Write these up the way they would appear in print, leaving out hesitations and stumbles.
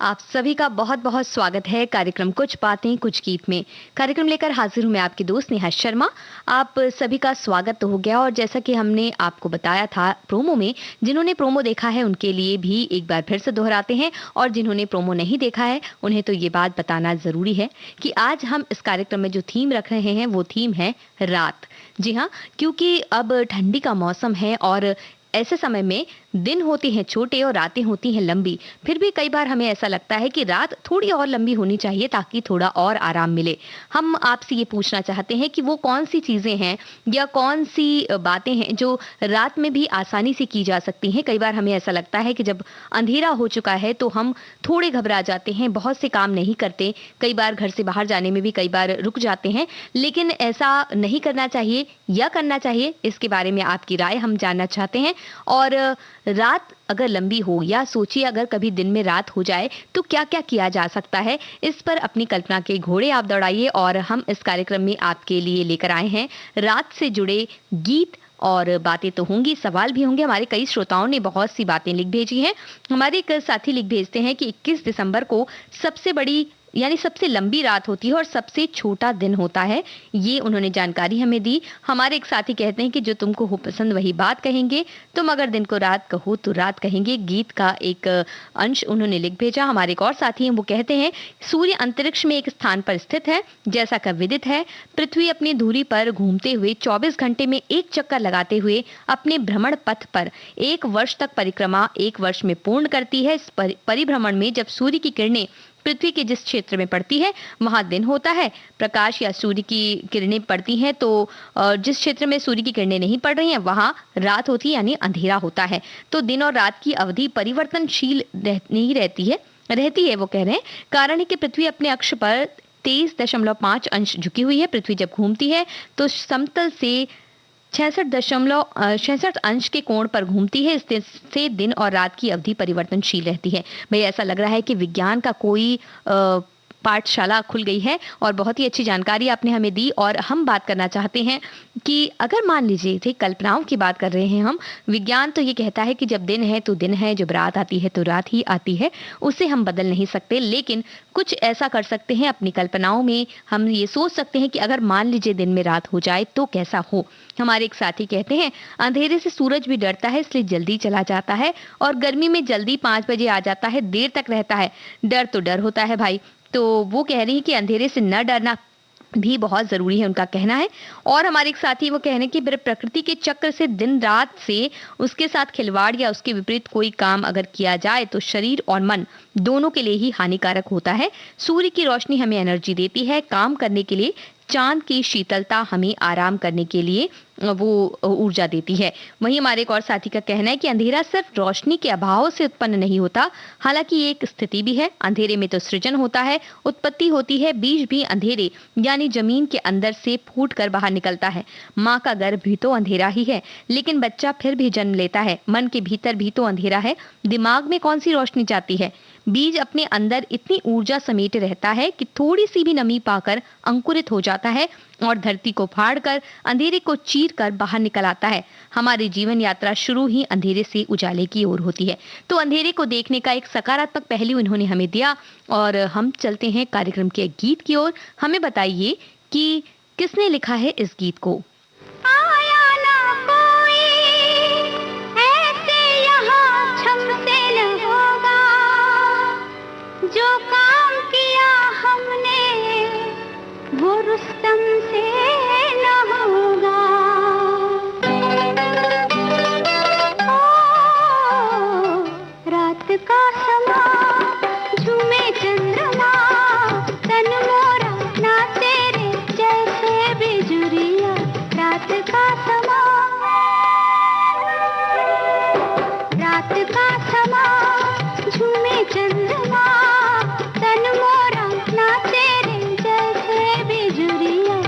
आप सभी का बहुत बहुत स्वागत है कार्यक्रम कुछ बातें कुछ गीत में। कार्यक्रम लेकर हाजिर हूं मैं आपकी दोस्त नेहा शर्मा। आप सभी का स्वागत तो हो गया और जैसा कि हमने आपको बताया था प्रोमो में, जिन्होंने प्रोमो देखा है उनके लिए भी एक बार फिर से दोहराते हैं और जिन्होंने प्रोमो नहीं देखा है उन्हें तो ये बात बताना जरूरी है कि आज हम इस कार्यक्रम में जो थीम रख रहे हैं वो थीम है रात। जी हाँ, क्योंकि अब ठंडी का मौसम है और ऐसे समय में दिन होते हैं छोटे और रातें होती हैं लंबी। फिर भी कई बार हमें ऐसा लगता है कि रात थोड़ी और लंबी होनी चाहिए ताकि थोड़ा और आराम मिले। हम आपसे ये पूछना चाहते हैं कि वो कौन सी चीजें हैं या कौन सी बातें हैं जो रात में भी आसानी से की जा सकती हैं। कई बार हमें ऐसा लगता है कि जब अंधेरा हो चुका है तो हम थोड़े घबरा जाते हैं, बहुत से काम नहीं करते, कई बार घर से बाहर जाने में भी कई बार रुक जाते हैं। लेकिन ऐसा नहीं करना चाहिए या करना चाहिए, इसके बारे में आपकी राय हम जानना चाहते हैं। और रात अगर लंबी हो या सोचिए अगर कभी दिन में रात हो जाए तो क्या क्या किया जा सकता है, इस पर अपनी कल्पना के घोड़े आप दौड़ाइए। और हम इस कार्यक्रम में आपके लिए लेकर आए हैं रात से जुड़े गीत और बातें तो होंगी, सवाल भी होंगे। हमारे कई श्रोताओं ने बहुत सी बातें लिख भेजी हैं। हमारे एक साथी लिख भेजते हैं कि 21 दिसंबर को सबसे बड़ी यानी सबसे लंबी रात होती है और सबसे छोटा दिन होता है। ये उन्होंने जानकारी हमें दी। हमारे एक साथी कहते हैं कि जो तुमको हो पसंद वही बात कहेंगे, तुम अगर दिन को रात कहो तो रात कहेंगे, गीत का एक अंश उन्होंने लिख भेजा। हमारे एक और साथी हैं, वो कहते हैं सूर्य अंतरिक्ष में एक स्थान पर स्थित है, जैसा का विदित है। पृथ्वी अपनी धुरी पर घूमते हुए 24 घंटे में एक चक्कर लगाते हुए अपने भ्रमण पथ पर 1 वर्ष तक परिक्रमा 1 वर्ष में पूर्ण करती है। इस परिभ्रमण में जब सूर्य की किरणें पृथ्वी के जिस क्षेत्र में पड़ती है वहां दिन होता है। प्रकाश या सूर्य की किरणें पड़ती हैं तो जिस क्षेत्र में सूर्य की किरणें नहीं पड़ रही हैं वहां रात होती है, यानी अंधेरा होता है। तो दिन और रात की अवधि परिवर्तनशील नहीं रहती है वो कह रहे हैं। कारण है कि पृथ्वी अपने अक्ष पर 23.5 अंश झुकी हुई है। पृथ्वी जब घूमती है तो समतल से 66 अंश के कोण पर घूमती है। इससे दिन और रात की अवधि परिवर्तनशील रहती है। भाई ऐसा लग रहा है कि विज्ञान का कोई पाठशाला खुल गई है और बहुत ही अच्छी जानकारी आपने हमें दी। और हम बात करना चाहते हैं कि अगर मान लीजिए थे कल्पनाओं की बात कर रहे हैं हम, विज्ञान तो ये कहता है कि जब दिन है तो दिन है, जब रात आती है तो रात ही आती है, उसे हम बदल नहीं सकते। लेकिन कुछ ऐसा कर सकते हैं अपनी कल्पनाओं में, हम ये सोच सकते हैं कि अगर मान लीजिए दिन में रात हो जाए तो कैसा हो। हमारे एक साथी कहते हैं अंधेरे से सूरज भी डरता है इसलिए जल्दी चला जाता है और गर्मी में जल्दी 5 बजे आ जाता है, देर तक रहता है। डर तो डर होता है भाई। तो वो कह रही है कि अंधेरे से न डरना भी बहुत जरूरी है, उनका कहना है। और हमारे एक साथी वो कह रहे हैं कि प्रकृति के चक्र से दिन रात से उसके साथ खिलवाड़ या उसके विपरीत कोई काम अगर किया जाए तो शरीर और मन दोनों के लिए ही हानिकारक होता है। सूर्य की रोशनी हमें एनर्जी देती है काम करने के लिए, चांद की शीतलता हमें आराम करने के लिए वो ऊर्जा देती है। वहीं हमारे एक और साथी का कहना है कि अंधेरा सिर्फ रोशनी के अभाव से उत्पन्न नहीं होता, हालांकि ये एक स्थिति भी है। अंधेरे में तो सृजन होता है, उत्पत्ति होती है, बीज भी अंधेरे यानी जमीन के अंदर से फूट कर बाहर निकलता है। माँ का गर्भ भी तो अंधेरा ही है, लेकिन बच्चा फिर भी जन्म लेता है। मन के भीतर भी तो अंधेरा है, दिमाग में कौन सी रोशनी जाती है। बीज अपने अंदर इतनी ऊर्जा समेटे रहता है कि थोड़ी सी भी नमी पाकर अंकुरित हो जाता है और धरती को फाड़कर अंधेरे को चीर कर बाहर निकल आता है। हमारी जीवन यात्रा शुरू ही अंधेरे से उजाले की ओर होती है। तो अंधेरे को देखने का एक सकारात्मक पहलू इन्होंने हमें दिया और हम चलते हैं कार्यक्रम के गीत की ओर। हमें बताइए कि किसने लिखा है इस गीत को। जो काम किया हमने वो रुस्तम से न होगा। ओ, रात का समा झूमे चंद्रमा, तन मोरा नाचे रे जैसे बिजुरिया। रात का समा, रात का समा झूमे चंद्रमा, तन मोरा नाचे रे जैसे बिजुरिया।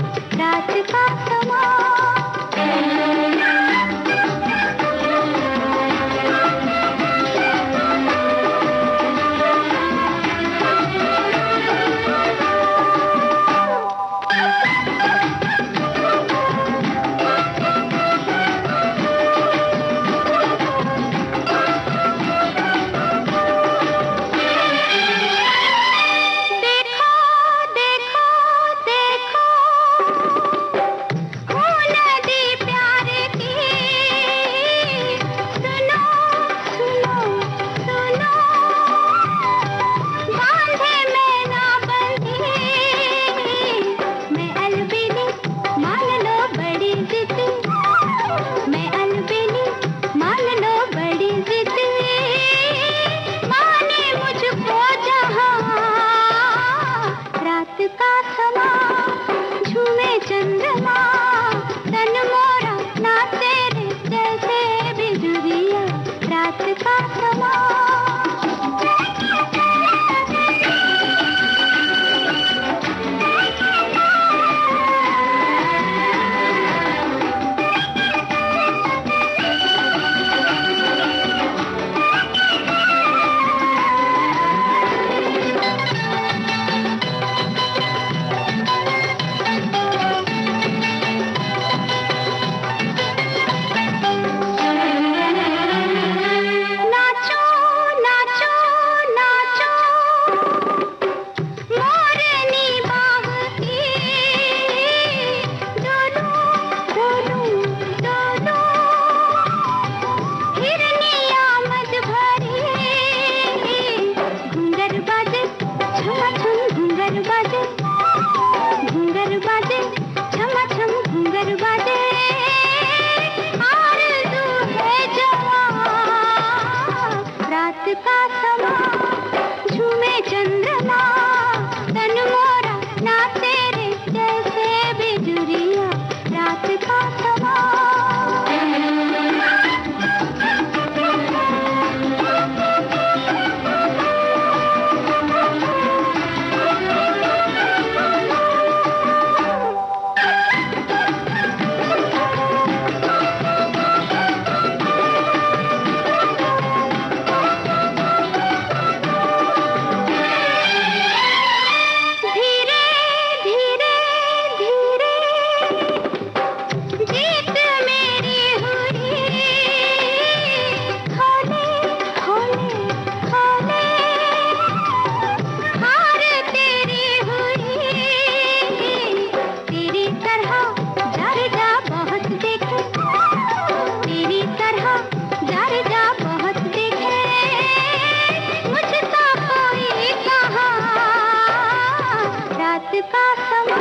का समा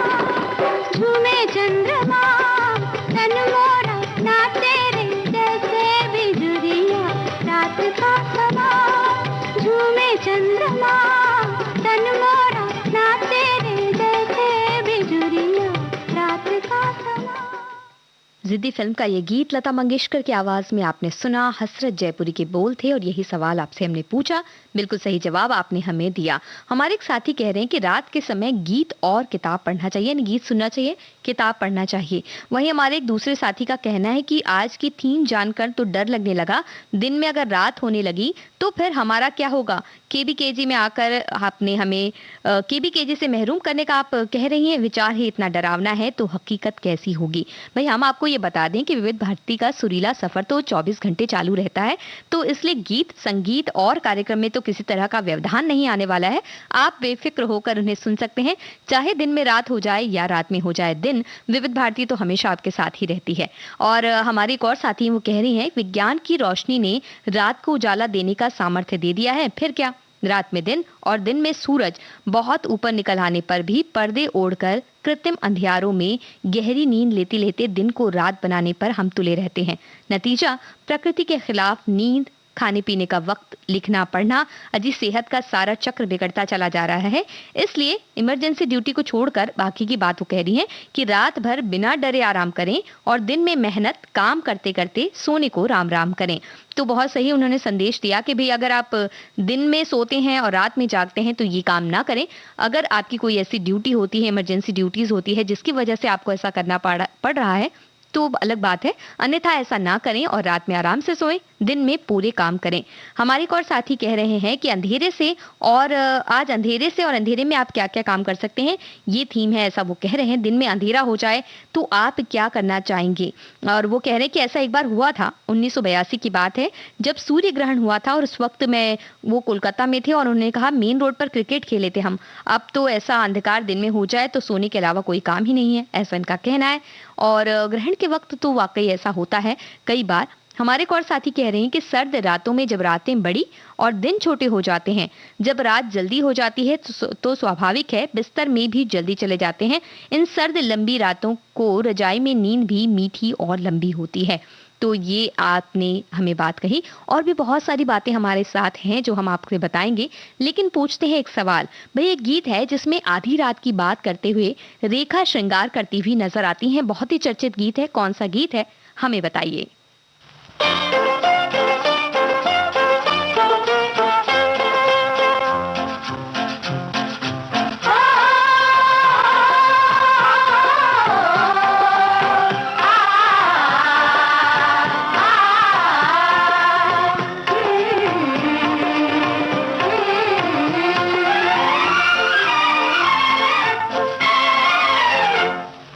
झूमे चंद्रमा तन मोरा नाचे रे जैसे बिजुरिया रात का समा झूमे चंद्रमा तन मोरा नाचे रे जैसे बिजुरिया रात का समा। जिद्दी फिल्म का ये गीत लता मंगेशकर की आवाज में आपने सुना। हसरत जयपुरी के बोल थे और यही सवाल आपसे हमने पूछा। बिल्कुल सही जवाब आपने हमें दिया। हमारे एक साथी कह रहे हैं कि रात के समय गीत और किताब पढ़ना चाहिए, यानी गीत सुनना चाहिए, किताब पढ़ना चाहिए। वहीं हमारे एक दूसरे साथी का कहना है कि आज की थीम जानकर तो डर लगने लगा, दिन में अगर रात होने लगी तो फिर हमारा क्या होगा। केबीकेजी में आकर आपने हमें केबीकेजी से महरूम करने का आप कह रही हैं। विचार ही इतना डरावना है तो हकीकत कैसी होगी। भाई हम आपको ये बता दें कि विविध भारती का सुरीला सफर तो 24 घंटे चालू रहता है, तो इसलिए गीत, संगीत और कार्यक्रम में तो किसी तरह का व्यवधान नहीं आने वाला है। आप बेफिक्र होकर उन्हें सुन सकते हैं, चाहे दिन में रात हो जाए या रात में हो जाए दिन। विविध भारती तो हमेशा आपके साथ ही रहती है। और हमारी एक और साथी वो कह रही हैं, विज्ञान की रोशनी ने रात को उजाला देने का सामर्थ्य दे दिया है, फिर क्या, रात में दिन और दिन में सूरज बहुत ऊपर निकल आने पर भी पर्दे ओढ़कर कृत्रिम अंधियारों में गहरी नींद लेते लेते दिन को रात बनाने पर हम तुले रहते हैं। नतीजा, प्रकृति के खिलाफ नींद, खाने पीने का वक्त, लिखना पढ़ना, अजी सेहत का सारा चक्र बिगड़ता चला जा रहा है। इसलिए इमरजेंसी ड्यूटी को छोड़कर बाकी की बात वो कह रही हैं कि रात भर बिना डरे आराम करें और दिन में मेहनत काम करते करते सोने को राम राम करें। तो बहुत सही उन्होंने संदेश दिया कि भाई अगर आप दिन में सोते हैं और रात में जागते हैं तो ये काम ना करें। अगर आपकी कोई ऐसी ड्यूटी होती है, इमरजेंसी ड्यूटीज होती है जिसकी वजह से आपको ऐसा करना पड़ रहा है तो अलग बात है, अन्यथा ऐसा ना करें और रात में आराम से सोएं, दिन में पूरे काम करें। हमारे एक और साथी कह रहे हैं कि अंधेरे से और आज अंधेरे से और अंधेरे में आप क्या क्या काम कर सकते हैं, ये थीम है, ऐसा वो कह रहे हैं। दिन में अंधेरा हो जाए तो आप क्या करना चाहेंगे। और वो कह रहे हैं कि ऐसा एक बार हुआ था, 1982 की बात है, जब सूर्य ग्रहण हुआ था और उस वक्त में वो कोलकाता में थे और उन्होंने कहा मेन रोड पर क्रिकेट खेले थे हम। अब तो ऐसा अंधकार दिन में हो जाए तो सोने के अलावा कोई काम ही नहीं है, ऐसा इनका कहना है। और ग्रहण के वक्त तो वाकई ऐसा होता है कई बार। हमारे एक और साथी कह रहे हैं कि सर्द रातों में जब रातें बड़ी और दिन छोटे हो जाते हैं, जब रात जल्दी हो जाती है तो स्वाभाविक है बिस्तर में भी जल्दी चले जाते हैं। इन सर्द लंबी रातों को रजाई में नींद भी मीठी और लंबी होती है। तो ये आपने हमें बात कही और भी बहुत सारी बातें हमारे साथ हैं जो हम आपसे बताएंगे, लेकिन पूछते हैं एक सवाल। भाई एक गीत है जिसमें आधी रात की बात करते हुए रेखा श्रृंगार करती हुई नजर आती हैं। बहुत ही चर्चित गीत है, कौन सा गीत है हमें बताइए।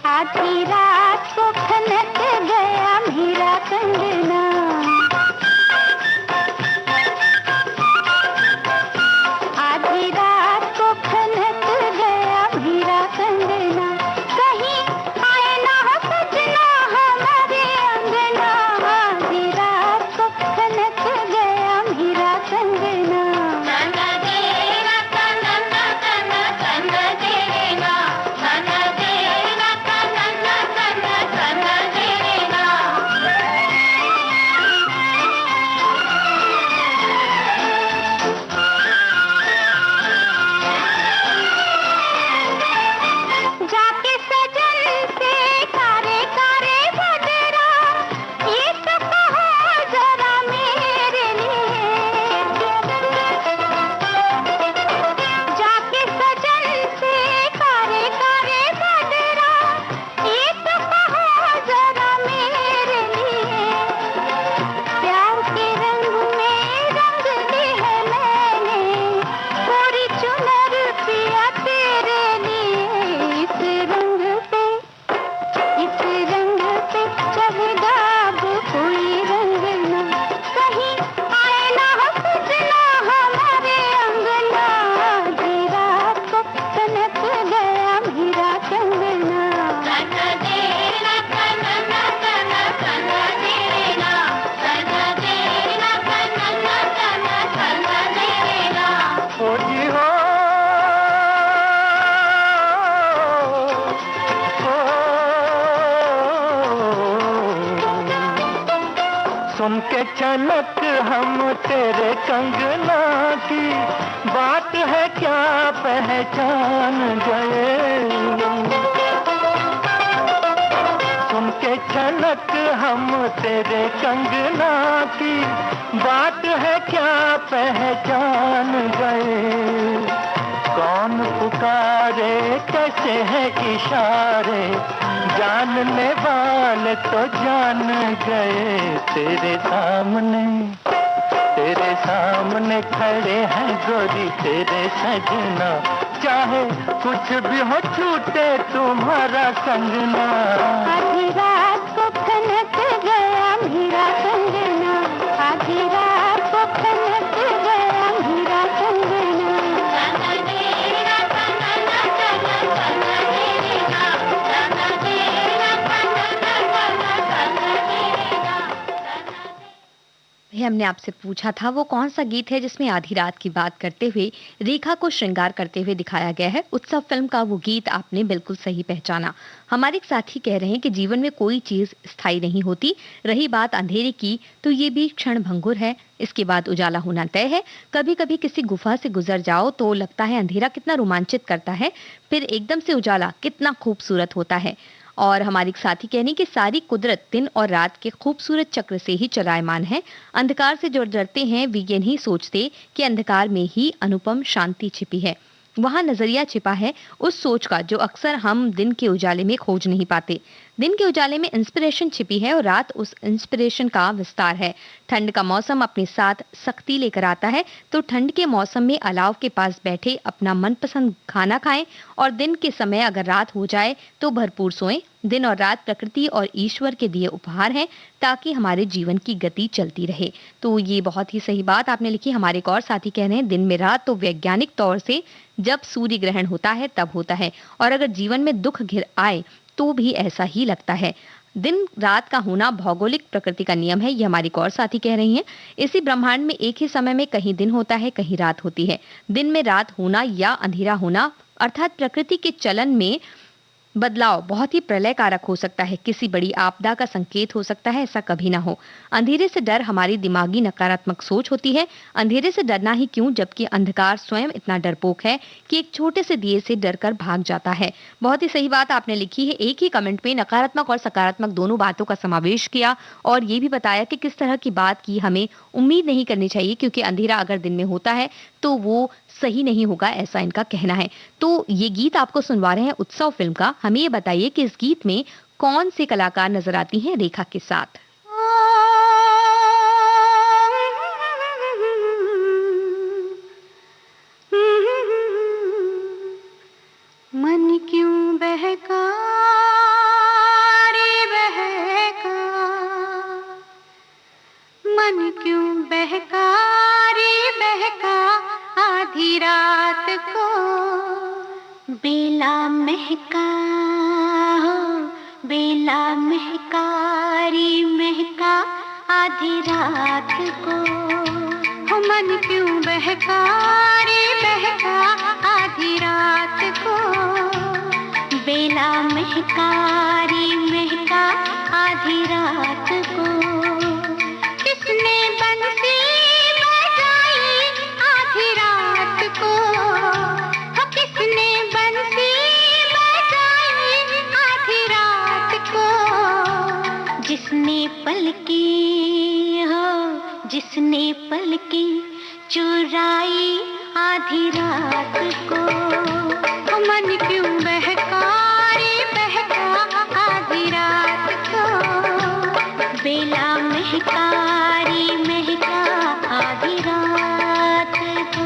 आधी रात को खनक गया मेरा हम तेरे कंगना की, बात है क्या पहचान गए। सुन के छनक हम तेरे कंगना की, बात है क्या पहचान गए। कौन पुकारे कैसे हैं इशारे, जानने वाले तो जान गए। तेरे सामने खड़े हैं गोरी तेरे सजना, चाहे कुछ भी हो छूटे तुम्हारा कंगना। आधी रात को खनक गया मेरा कंगना, आधी रात को खनक गया मेरा कंगना। हमने आपसे पूछा था वो कौन सा गीत है जिसमें आधी रात की बात करते हुए रेखा को श्रृंगार करते हुए दिखाया गया है। उत्सव फिल्म का वो गीत आपने बिल्कुल सही पहचाना। हमारे एक साथी कह रहे हैं कि जीवन में कोई चीज स्थायी नहीं होती। रही बात अंधेरे की, तो ये भी क्षण भंगुर है, इसके बाद उजाला होना तय है। कभी कभी किसी गुफा से गुजर जाओ तो लगता है अंधेरा कितना रोमांचित करता है, फिर एकदम से उजाला कितना खूबसूरत होता है। और हमारी साथी कहने कि सारी कुदरत दिन और रात के खूबसूरत चक्र से ही चलायमान है। अंधकार से जो डरते हैं वे ये नहीं सोचते कि अंधकार में ही अनुपम शांति छिपी है। वहां नजरिया छिपा है उस सोच का जो अक्सर हम दिन के उजाले में खोज नहीं पाते। दिन के उजाले में इंस्पिरेशन छिपी है और रात उस इंस्पिरेशन का विस्तार है। ठंड का मौसम अपने साथ सख्ती लेकर आता है, तो ठंड के मौसम में अलाव के पास बैठे अपना मनपसंद खाना खाएं और दिन के समय अगर रात हो जाए तो भरपूर सोएं। दिन और रात प्रकृति और ईश्वर के दिए उपहार हैं ताकि हमारे जीवन की गति चलती रहे। तो ये बहुत ही सही बात आपने लिखी। हमारे एक और साथी कह रहे हैं दिन में रात तो वैज्ञानिक तौर से जब सूर्य ग्रहण होता है तब होता है, और अगर जीवन में दुख घिर आए तो भी ऐसा ही लगता है। दिन रात का होना भौगोलिक प्रकृति का नियम है, ये हमारी एक और साथी कह रही हैं। इसी ब्रह्मांड में एक ही समय में कहीं दिन होता है कहीं रात होती है। दिन में रात होना या अंधेरा होना अर्थात प्रकृति के चलन में बदलाव बहुत ही प्रलयकारक हो सकता है, किसी बड़ी आपदा का संकेत हो सकता है, ऐसा कभी ना हो। अंधेरे से डर हमारी दिमागी नकारात्मक सोच होती है। अंधेरे से डरना ही क्यों, जबकि अंधकार स्वयं इतना डरपोक है कि एक छोटे से दिए से डरकर भाग जाता है। बहुत ही सही बात आपने लिखी है। एक ही कमेंट में नकारात्मक और सकारात्मक दोनों बातों का समावेश किया और ये भी बताया कि किस तरह की बात की हमें उम्मीद नहीं करनी चाहिए, क्योंकि अंधेरा अगर दिन में होता है तो वो सही नहीं होगा, ऐसा इनका कहना है। तो ये गीत आपको सुनवा रहे हैं उत्सव फिल्म का। हमें ये बताइए कि इस गीत में कौन से कलाकार नजर आती हैं रेखा के साथ। मन क्यों बहका रे बहका, मन क्यों बहका रे बहका, आधी रात को बेला महका हो, बेला महका रे महका, आधी रात को। हो मन क्यों बहका रे बहका, आधी रात को बेला महका रे महका, आधी रात को। किसने बंसी बजाई आधी रात को, हो किसने बंसी बजाई आधी रात को। जिसने पलकी हो, जिसने पलकी चुराई आधी रात को। हो मन क्यों बहका रे बहका, आधी रात को बेला महका रे महका, आधी रात को।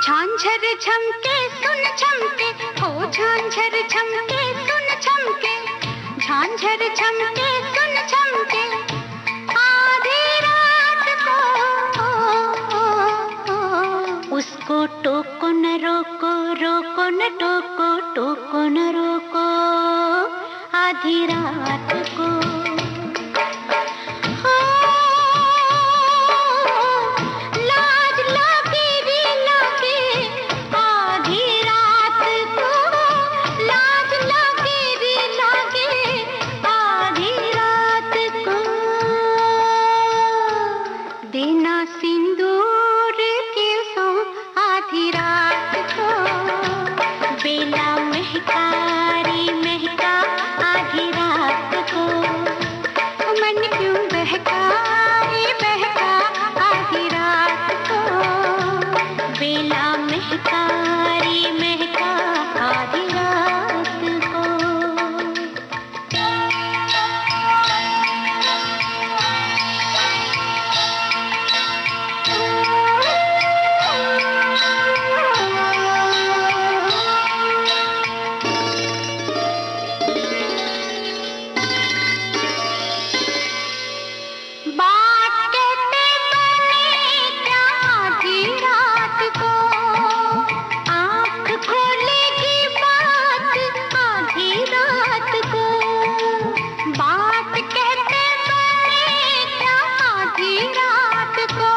झांझर झमके सुन झमके, हो झांझर झमके सुन झमके, झांझर झमके सुन झमके, उसको टोको न रोको, रोको न टोको, टोको न रोको आधी रात को। लाज लगे रे लगे आधी रात को, लाज लगे रे लगे आधी रात को। बिना सिंदूर के सो आधी रात को, बेला महका रे महका आधी रात को। मन क्यों बहका रे बहका आधी रात को, बेला महका रे महका आधी रात को। बात कहते बने क्या आधी रात को, आँख खोलेगी बात आधी रात को। बात कहते बने क्या आधी रात को,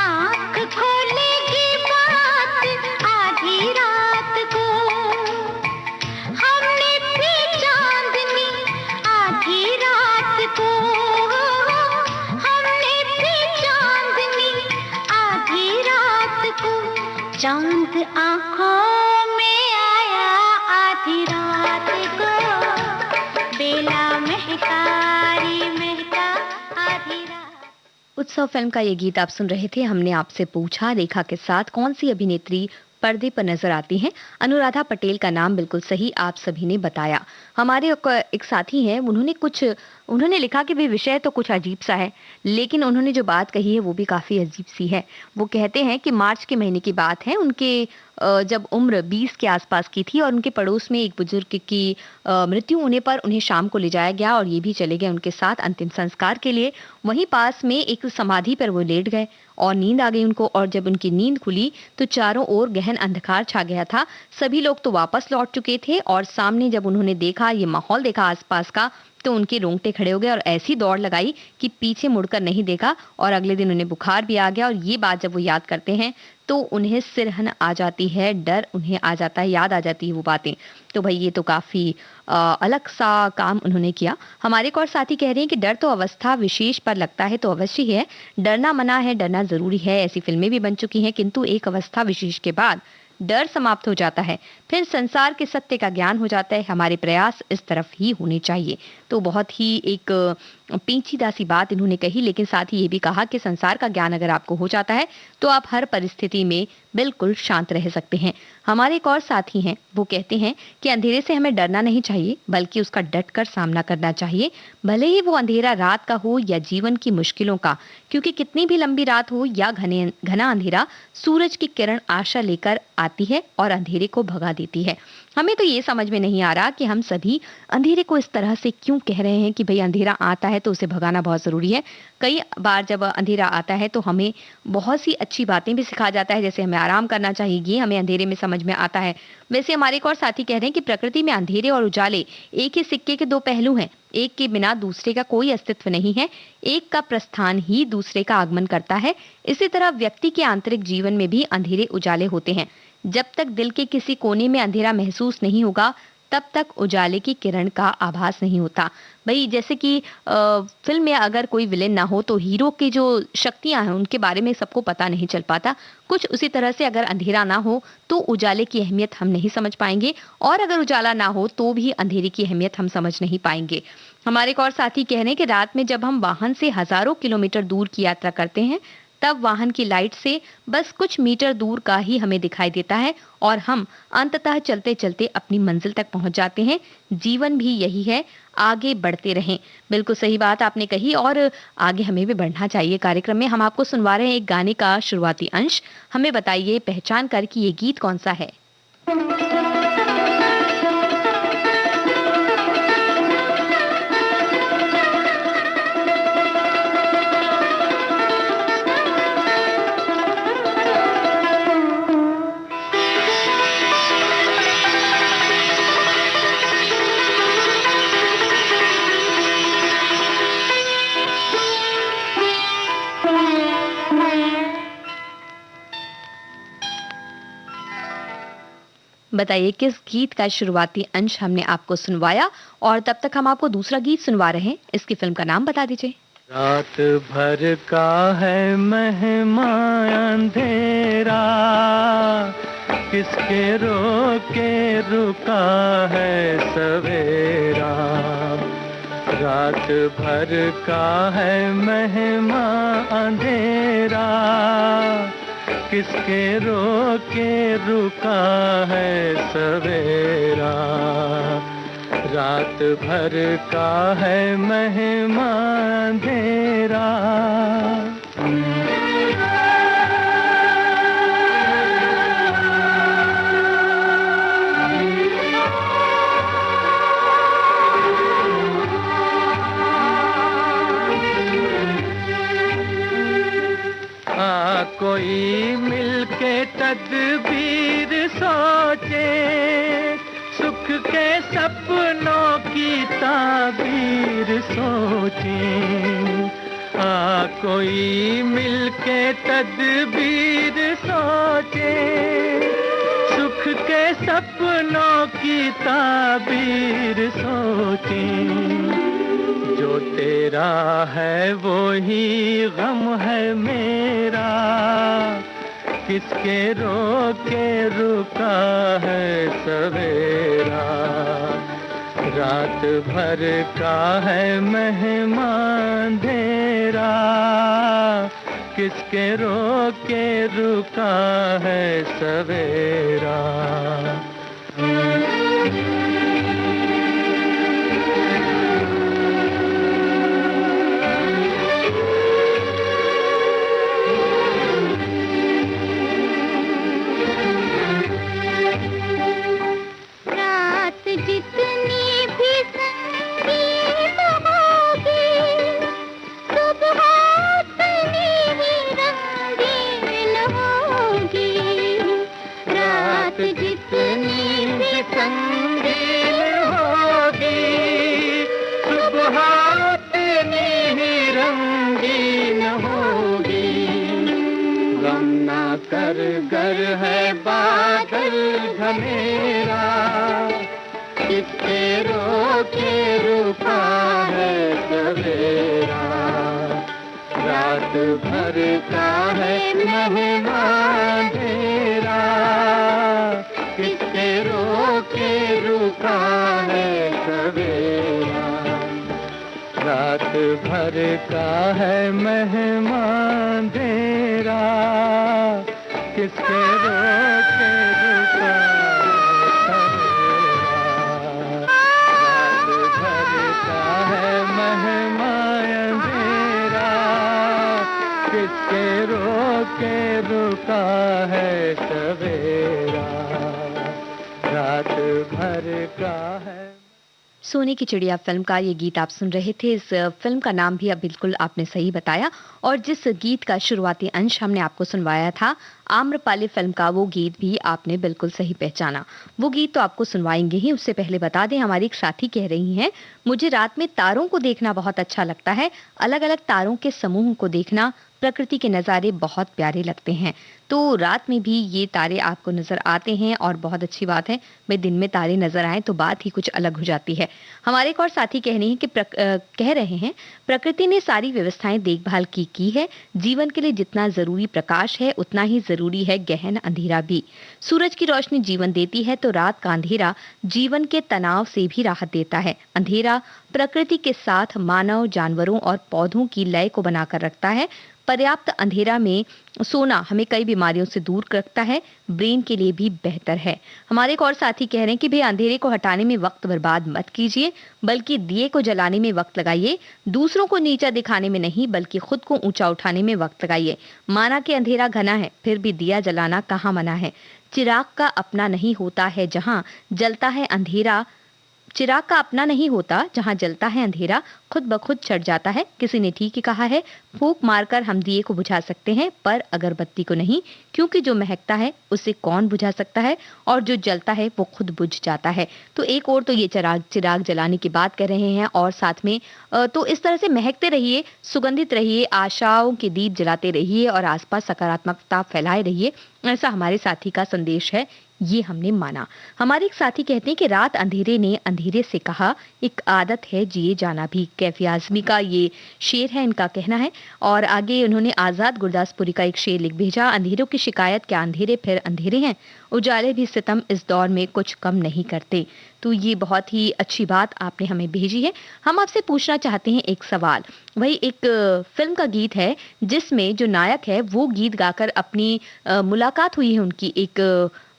आँख खोलेगी बात आधी रात को। हमने भी चांदनी आधी रात को, हमने भी चांदनी आधी रात को। चांद आँखों में आया आधी रात को, बेला महका रे महका आधी रात। उत्सव फिल्म का ये गीत आप सुन रहे थे। हमने आपसे पूछा रेखा के साथ कौन सी अभिनेत्री पर्दे पर नजर आती हैं। अनुराधा पटेल का नाम बिल्कुल सही आप सभी ने बताया। हमारे एक साथी हैं, उन्होंने लिखा कि वे विषय तो कुछ अजीब सा है, लेकिन उन्होंने जो बात कही है वो भी काफी अजीब सी है। वो कहते हैं कि मार्च के महीने की बात है, उनके जब उम्र 20 के आसपास की थी और उनके पड़ोस में एक बुजुर्ग की मृत्यु होने पर उन्हें शाम को ले जाया गया और ये भी चले गए उनके साथ अंतिम संस्कार के लिए। वहीं पास में एक समाधि पर वो लेट गए और नींद आ गई उनको, और जब उनकी नींद खुली तो चारों ओर गहन अंधकार छा गया था। सभी लोग तो वापस लौट चुके थे और सामने जब उन्होंने देखा, ये माहौल देखा आसपास का, तो उनके रोंगटे खड़े हो गए और ऐसी दौड़ लगाई कि पीछे मुड़कर नहीं देखा। और अगले दिन उन्हें बुखार भी आ गया और ये बात जब वो याद करते हैं तो उन्हें सिरहन आ जाती है, डर उन्हें आ जाता है, याद आ जाती है वो बातें। तो भाई ये तो काफी अलग सा काम उन्होंने किया। हमारे एक और साथी कह रहे हैं कि डर तो अवस्था विशेष पर लगता है तो अवश्य ही है, डरना मना है, डरना जरूरी है। ऐसी फिल्में भी बन चुकी हैं, किंतु एक अवस्था विशेष के बाद डर समाप्त हो जाता है, फिर संसार के सत्य का ज्ञान हो जाता है। हमारे प्रयास इस तरफ ही होने चाहिए। तो बहुत ही एक पेचीदा सी बात इन्होंने कही, लेकिन साथ ही ये भी कहा कि संसार का ज्ञान अगर आपको हो जाता है तो आप हर परिस्थिति में बिल्कुल शांत रह सकते हैं। हमारे एक और साथी हैं, वो कहते हैं कि अंधेरे से हमें डरना नहीं चाहिए, बल्कि उसका डटकर सामना करना चाहिए, भले ही वो अंधेरा रात का हो या जीवन की मुश्किलों का। क्योंकि कितनी भी लंबी रात हो या घना अंधेरा, सूरज की किरण आशा लेकर आती है और अंधेरे को भगा देती है। हमें तो ये समझ में नहीं आ रहा कि हम सभी अंधेरे को इस तरह से क्यों कह रहे हैं कि भाई अंधेरा आता है तो उसे भगाना बहुत जरूरी है। कई बार जब अंधेरा आता है तो हमें बहुत सी अच्छी बातें भी सिखा जाता है, जैसे हमें आराम करना चाहिए, ये हमें अंधेरे में समझ में आता है। वैसे हमारे एक और साथी कह रहे हैं कि प्रकृति में अंधेरे और उजाले एक ही सिक्के के दो पहलू हैं, एक के बिना दूसरे का कोई अस्तित्व नहीं है, एक का प्रस्थान ही दूसरे का आगमन करता है। इसी तरह व्यक्ति के आंतरिक जीवन में भी अंधेरे उजाले होते हैं। जब तक दिल के किसी कोने में अंधेरा महसूस नहीं होगा, तब तक उजाले की किरण का आभास नहीं होता। भाई जैसे कि फिल्म में अगर कोई विलेन ना हो तो हीरो की जो शक्तियां हैं उनके बारे में सबको पता नहीं चल पाता। कुछ उसी तरह से अगर अंधेरा ना हो तो उजाले की अहमियत हम नहीं समझ पाएंगे, और अगर उजाला ना हो तो भी अंधेरे की अहमियत हम समझ नहीं पाएंगे। हमारे एक और साथी कह रहे हैं कि रात में जब हम वाहन से हजारों किलोमीटर दूर की यात्रा करते हैं, तब वाहन की लाइट से बस कुछ मीटर दूर का ही हमें दिखाई देता है और हम अंततः चलते चलते अपनी मंजिल तक पहुंच जाते हैं। जीवन भी यही है, आगे बढ़ते रहें। बिल्कुल सही बात आपने कही, और आगे हमें भी बढ़ना चाहिए। कार्यक्रम में हम आपको सुनवा रहे हैं एक गाने का शुरुआती अंश। हमें बताइए पहचान कर कि ये गीत कौन सा है। बताइए किस गीत का शुरुआती अंश हमने आपको सुनवाया और तब तक हम आपको दूसरा गीत सुनवा रहे हैं, इसकी फिल्म का नाम बता दीजिए। रात भर का है मेहमान अंधेरा, किसके रोके रुका है सवेरा। रात भर का है मेहमान अंधेरा, किसके रोके रुका है सवेरा। रात भर का है मेहमान अंधेरा। कोई मिलके तदबीर सोचे, सुख के सपनों की ताबीर सोचे। कोई मिलके तदबीर सोचे, सुख के सपनों की ताबीर सोचे। जो तेरा है वो ही गम है मेरा, किसके रोके रुका है सवेरा। रात भर का है मेहमान अंधेरा, किसके रोके रुका है सवेरा। कर गर है बादल घनेरा, किसके रोके रुका है सवेरा। रात भर का है मेहमान अंधेरा, किसके रोके रुका है सवेरा। रात भर का है मेहमान अंधेरा, किसके रोके रुका सवेरा। रात भर का है मेहमान अंधेरा, किसके रोके रुका है सवेरा। रात भर का है। सोने की चिड़िया फिल्म का ये गीत आप सुन रहे थे। इस फिल्म का नाम भी अब बिल्कुल आपने सही बताया और जिस गीत का शुरुआती अंश हमने आपको सुनवाया था आम्रपाली फिल्म का, वो गीत भी आपने बिल्कुल सही पहचाना। वो गीत तो आपको सुनवाएंगे ही, उससे पहले बता दें हमारी एक साथी कह रही हैं, मुझे रात में तारों को देखना बहुत अच्छा लगता है। अलग अलग तारों के समूह को देखना, प्रकृति के नज़ारे बहुत प्यारे लगते हैं। तो रात में भी ये तारे आपको नजर आते हैं और बहुत अच्छी बात है। भाई दिन में तारे नजर आए तो बात ही कुछ अलग हो जाती है। हमारे एक और साथी कह रहे हैं प्रकृति ने सारी व्यवस्थाएं देखभाल की है। जीवन के लिए जितना जरूरी प्रकाश है उतना ही जरूरी है गहन अंधेरा भी। सूरज की रोशनी जीवन देती है तो रात का अंधेरा जीवन के तनाव से भी राहत देता है। अंधेरा प्रकृति के साथ मानव, जानवरों और पौधों की लय को बनाकर रखता है। पर्याप्त अंधेरा में सोना हमें कई बीमारियों से दूर रखता है, ब्रेन के लिए भी बेहतर है। हमारे एक और साथी कह रहे हैं कि भाई अंधेरे को हटाने में वक्त बर्बाद मत कीजिए, बल्कि दिए को जलाने में वक्त लगाइए। दूसरों को नीचा दिखाने में नहीं, बल्कि खुद को ऊंचा उठाने में वक्त लगाइए। माना कि अंधेरा घना है, फिर भी दिया जलाना कहाँ मना है। चिराग का अपना नहीं होता है जहां जलता है अंधेरा, चिराग का अपना नहीं होता जहां जलता है अंधेरा, खुद ब खुद चढ़ जाता है। किसी ने ठीक ही कहा है, फूंक मारकर हम दिए को बुझा सकते हैं पर अगरबत्ती को नहीं, क्योंकि जो महकता है उसे कौन बुझा सकता है और जो जलता है वो खुद बुझ जाता है। तो एक और तो ये चिराग जलाने की बात कर रहे हैं और साथ में तो इस तरह से महकते रहिए, सुगंधित रहिए, आशाओं के दीप जलाते रहिए और आसपास सकारात्मकता फैलाए रहिए, ऐसा हमारे साथी का संदेश है। ये हमने माना। हमारे एक साथी कहते हैं कि रात अंधेरे ने अंधेरे से कहा, एक आदत है जिए जाना भी। कैफी आजमी का ये शेर है, इनका कहना है। और आगे उन्होंने आजाद गुरदासपुरी का एक शेर लिख भेजा, अंधेरों की शिकायत क्या अंधेरे फिर अंधेरे हैं, उजाले भी सितम इस दौर में कुछ कम नहीं करते। तो ये बहुत ही अच्छी बात आपने हमें भेजी है। हम आपसे पूछना चाहते हैं एक सवाल। वही एक फिल्म का गीत है जिसमें जो नायक है वो गीत गाकर अपनी मुलाकात हुई है, उनकी एक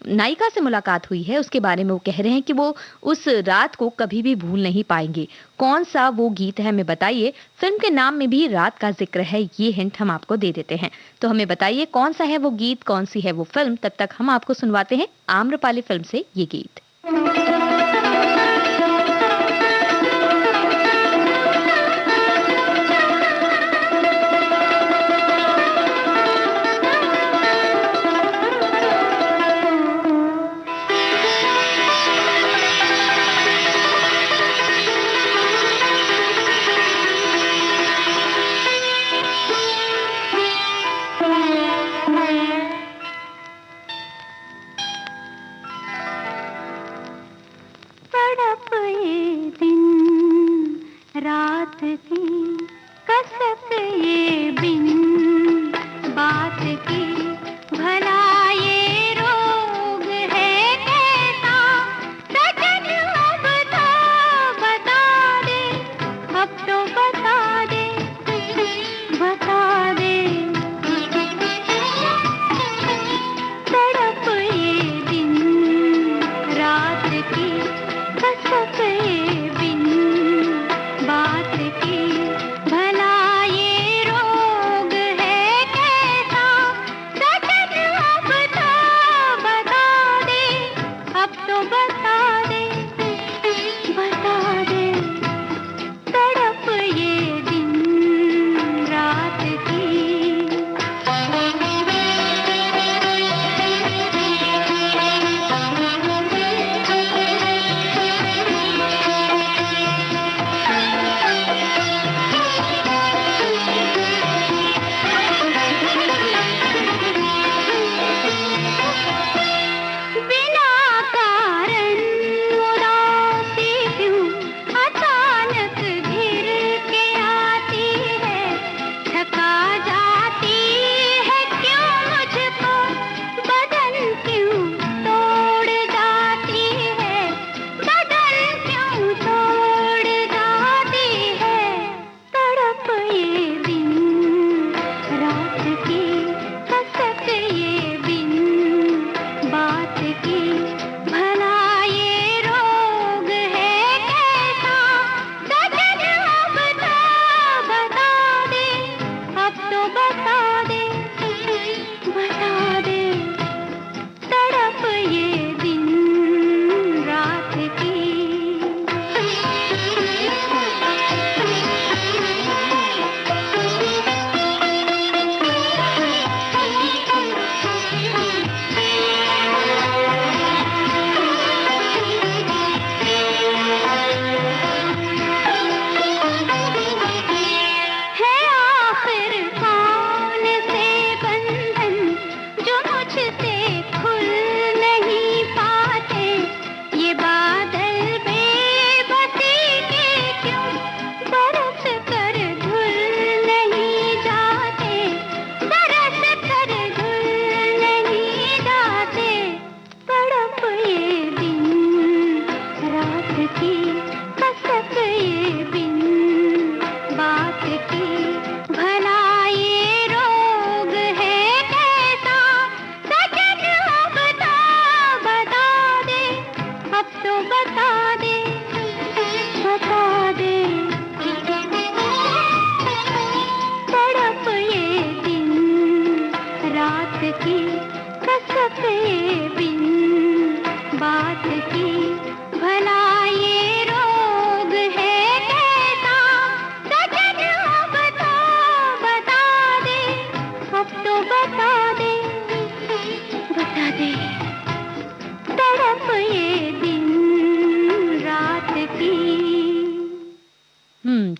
नायिका से मुलाकात हुई है, उसके बारे में वो कह रहे हैं कि वो उस रात को कभी भी भूल नहीं पाएंगे। कौन सा वो गीत है हमें बताइए। फिल्म के नाम में भी रात का जिक्र है, ये हिंट हम आपको दे देते हैं। तो हमें बताइए कौन सा है वो गीत, कौन सी है वो फिल्म। तब तक हम आपको सुनवाते हैं आम्रपाली फिल्म से ये गीत।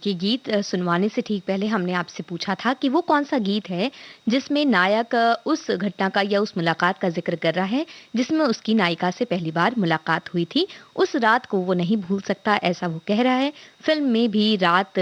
ये गीत सुनवाने से ठीक पहले हमने आपसे पूछा था कि वो कौन सा गीत है जिसमें नायक उस घटना का या उस मुलाकात का जिक्र कर रहा है जिसमें उसकी नायिका से पहली बार मुलाकात हुई थी। उस रात को वो नहीं भूल सकता, ऐसा वो कह रहा है। फिल्म में भी रात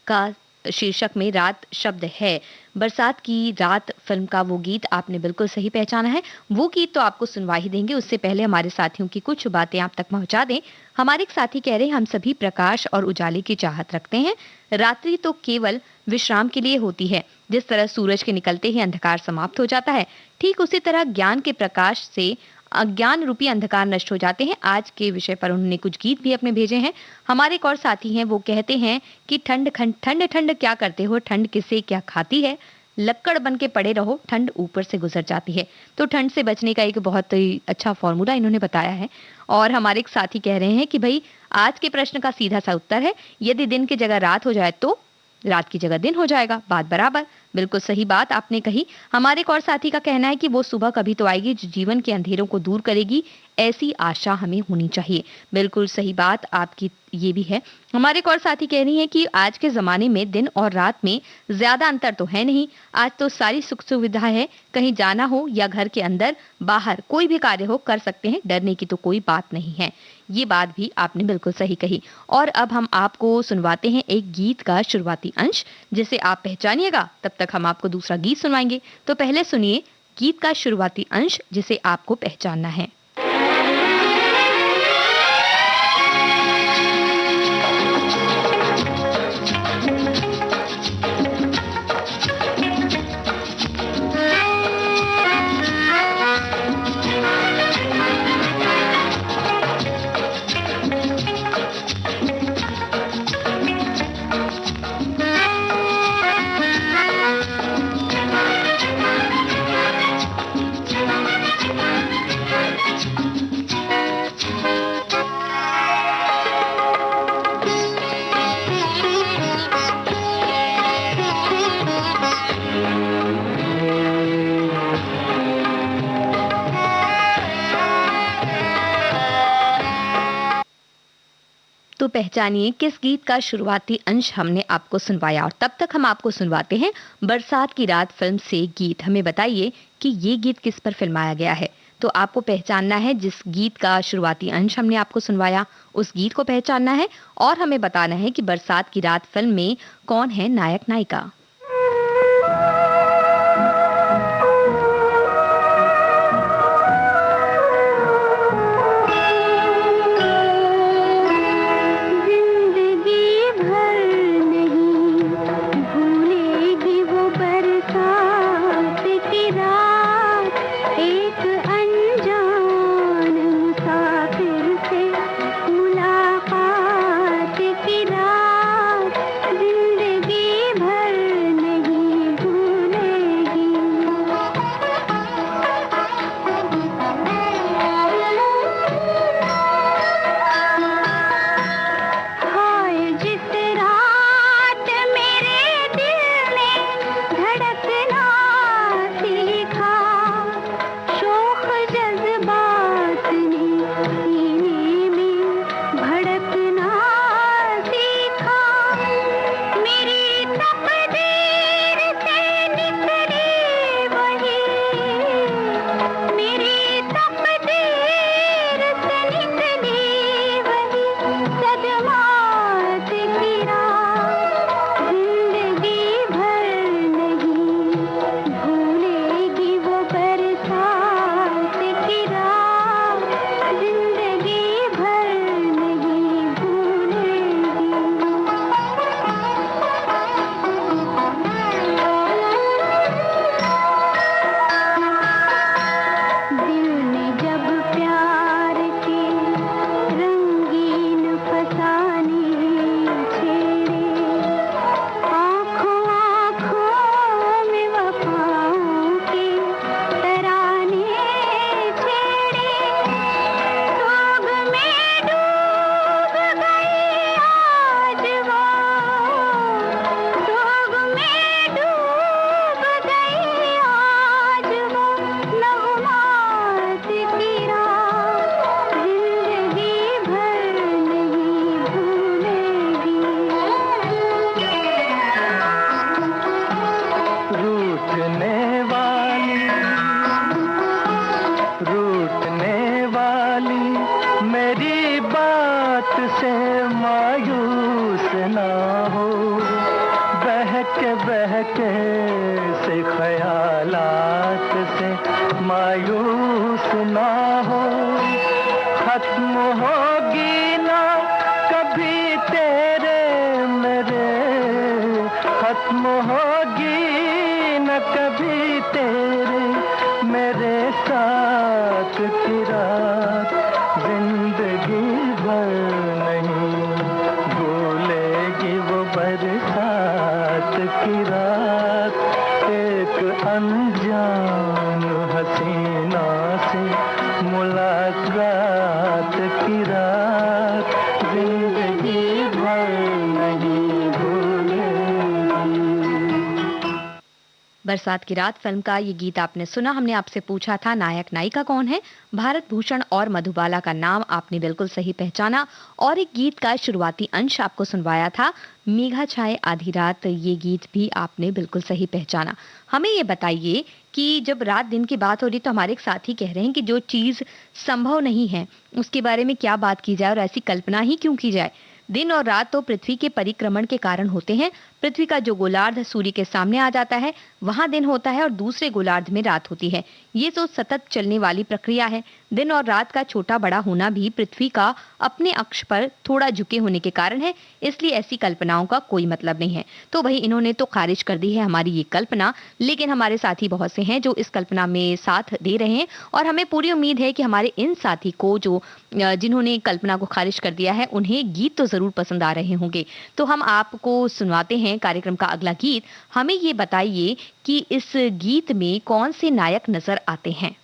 का शीर्षक में रात शब्द है। बरसात की रात फिल्म का वो गीत आपने बिल्कुल सही पहचाना है। वो गीत तो आपको सुनवा ही देंगे, उससे पहले हमारे साथियों की कुछ बातें आप तक पहुंचा दें। हमारे एक साथी कह रहे हैं, हम सभी प्रकाश और उजाले की चाहत रखते हैं। रात्रि तो केवल विश्राम के लिए होती है। जिस तरह सूरज के निकलते ही अंधकार समाप्त हो जाता है, ठीक उसी तरह ज्ञान के प्रकाश से अज्ञान रूपी अंधकार नष्ट हो जाते हैं। आज के विषय पर उन्होंने कुछ गीत भी अपने भेजे हैं। हमारे एक और साथी हैं, वो कहते हैं कि ठंड ठंड ठंड ठंड क्या करते हो, ठंड किसे क्या खाती है, लक्कड़ बन के पड़े रहो, ठंड ऊपर से गुजर जाती है। तो ठंड से बचने का एक बहुत ही अच्छा फॉर्मूला इन्होंने बताया है। और हमारे एक साथी कह रहे हैं कि भाई आज के प्रश्न का सीधा सा उत्तर है, यदि दिन की जगह रात हो जाए तो रात की जगह दिन हो जाएगा। बात बराबर, बिल्कुल सही बात आपने कही। हमारे एक और साथी का कहना है कि वो सुबह कभी तो आएगी जो जीवन के अंधेरों को दूर करेगी, ऐसी आशा हमें होनी चाहिए। बिल्कुल सही बात आपकी ये भी है। हमारे एक और साथी कह रही हैं कि आज के जमाने में दिन और रात में ज्यादा अंतर तो है नहीं। आज तो सारी सुख सुविधा है, कहीं जाना हो या घर के अंदर बाहर कोई भी कार्य हो कर सकते हैं, डरने की तो कोई बात नहीं है। ये बात भी आपने बिल्कुल सही कही। और अब हम आपको सुनवाते हैं एक गीत का शुरुआती अंश, जिसे आप पहचानिएगा, तब तक हम आपको दूसरा गीत सुनवाएंगे। तो पहले सुनिए गीत का शुरुआती अंश जिसे आपको पहचानना है। तो पहचानिए किस गीत का शुरुआती अंश हमने आपको सुनवाया। और तब तक हम आपको सुनवाते हैं बरसात की रात फिल्म से गीत। हमें बताइए कि ये गीत किस पर फिल्माया गया है। तो आपको पहचानना है जिस गीत का शुरुआती अंश हमने आपको सुनवाया, उस गीत को पहचानना है और हमें बताना है कि बरसात की रात फिल्म में कौन है नायक नायिका। मुलाकात की रात जिंदगी भर मायूस ना हो, खत्म होगी ना कभी तेरे मेरे, खत्म होगी न कभी तेरे मेरे साथ की रात, जिंदगी भर नहीं भूलेगी वो बरसात की रात, एक अनजान हसीना से मुलाकात की रात, जिंदगी भर नहीं भूलेगी। बरसात की रात फिल्म का ये गीत आपने सुना। हमने आपसे पूछा था नायक नायिका कौन है। भारत भूषण और मधुबाला का नाम आपने बिल्कुल सही पहचाना। और एक गीत का शुरुआती अंश आपको सुनवाया था, मेघा छाए आधी रात, ये गीत भी आपने बिल्कुल सही पहचाना। हमें ये बताइए कि जब रात दिन की बात हो रही तो हमारे एक साथी कह रहे हैं कि जो चीज संभव नहीं है उसके बारे में क्या बात की जाए और ऐसी कल्पना ही क्यों की जाए। दिन और रात तो पृथ्वी के परिक्रमण के कारण होते हैं। पृथ्वी का जो गोलार्ध सूर्य के सामने आ जाता है वहां दिन होता है और दूसरे गोलार्ध में रात होती है। ये तो सतत चलने वाली प्रक्रिया है। दिन और रात का छोटा बड़ा होना भी पृथ्वी का अपने अक्ष पर थोड़ा झुके होने के कारण है, इसलिए ऐसी कल्पनाओं का कोई मतलब नहीं है। तो भाई इन्होंने तो खारिज कर दी है हमारी ये कल्पना, लेकिन हमारे साथी बहुत से हैं जो इस कल्पना में साथ दे रहे हैं और हमें पूरी उम्मीद है कि हमारे इन साथी को जो जिन्होंने कल्पना को खारिज कर दिया है उन्हें गीत तो जरूर पसंद आ रहे होंगे। तो हम आपको सुनवाते हैं कार्यक्रम का अगला गीत। हमें ये बताइए कि इस गीत में कौन से नायक नजर आते हैं।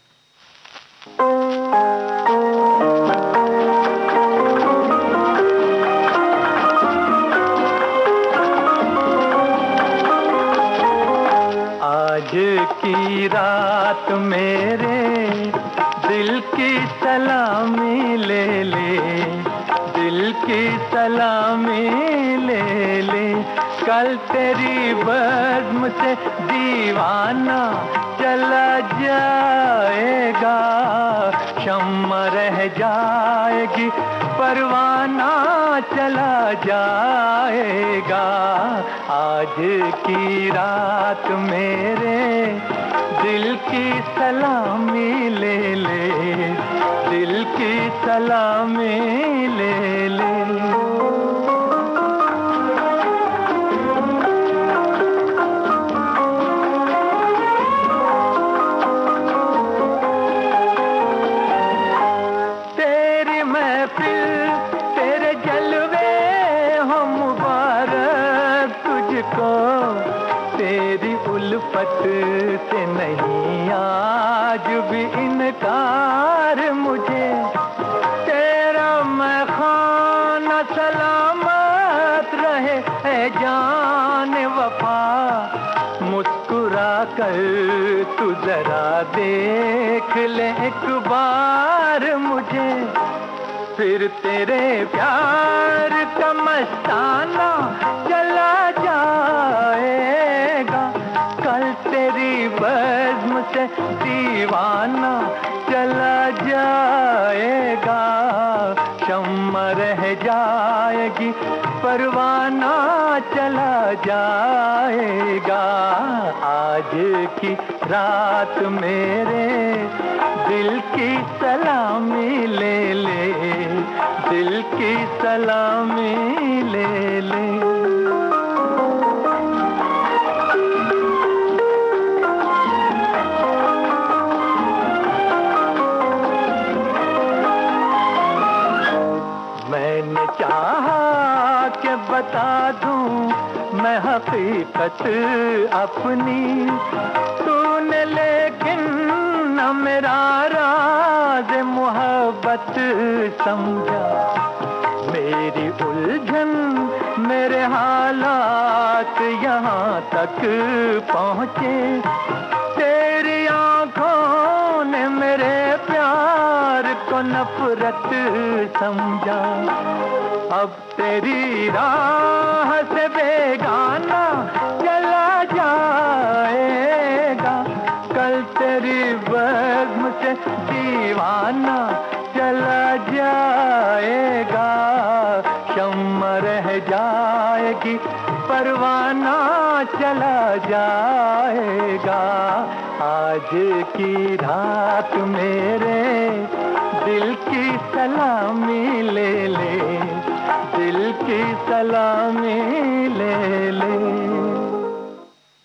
आज की रात मेरे दिल की सलामी ले ले, दिल की सलामी ले ले, कल तेरी बज़्म से दीवाना चला जाएगा, शम्मा रह जाएगी परवाना चला जाएगा। आज की रात मेरे दिल की सलामी ले ले, दिल की सलामी ले ले। तेरी उल्फत से नहीं आज भी इनकार मुझे, तेरा मैं खाना सलामत रहे है जान वफा, मुस्कुरा कर तू जरा देख ले एक बार मुझे, फिर तेरे प्यार का मस्ताना चला जाएगा, कल तेरी बज़्म से दीवाना चला जाएगा, शम्मा रह जाएगी परवाना चला जाएगा। आज की रात मेरे दिल की सलामी ले ले, दिल की सलामी ले ले। मैंने चाहा कि बता दूं मैं हकीकत अपनी, तूने लेकिन न मेरा राज मोहब्बत समझा, मेरी उलझन मेरे हालात यहाँ तक पहुँचे, तेरी आँखों ने मेरे प्यार को नफरत समझा, अब तेरी राह से बेगाना चला जाएगा, कल तेरी बज़्म से दीवाना चला जाएगा, शम्मा रह जाएगी परवाना चला जाएगा। आज की रात मेरे दिल की सलामी ले ले, दिल की सलामी ले ले।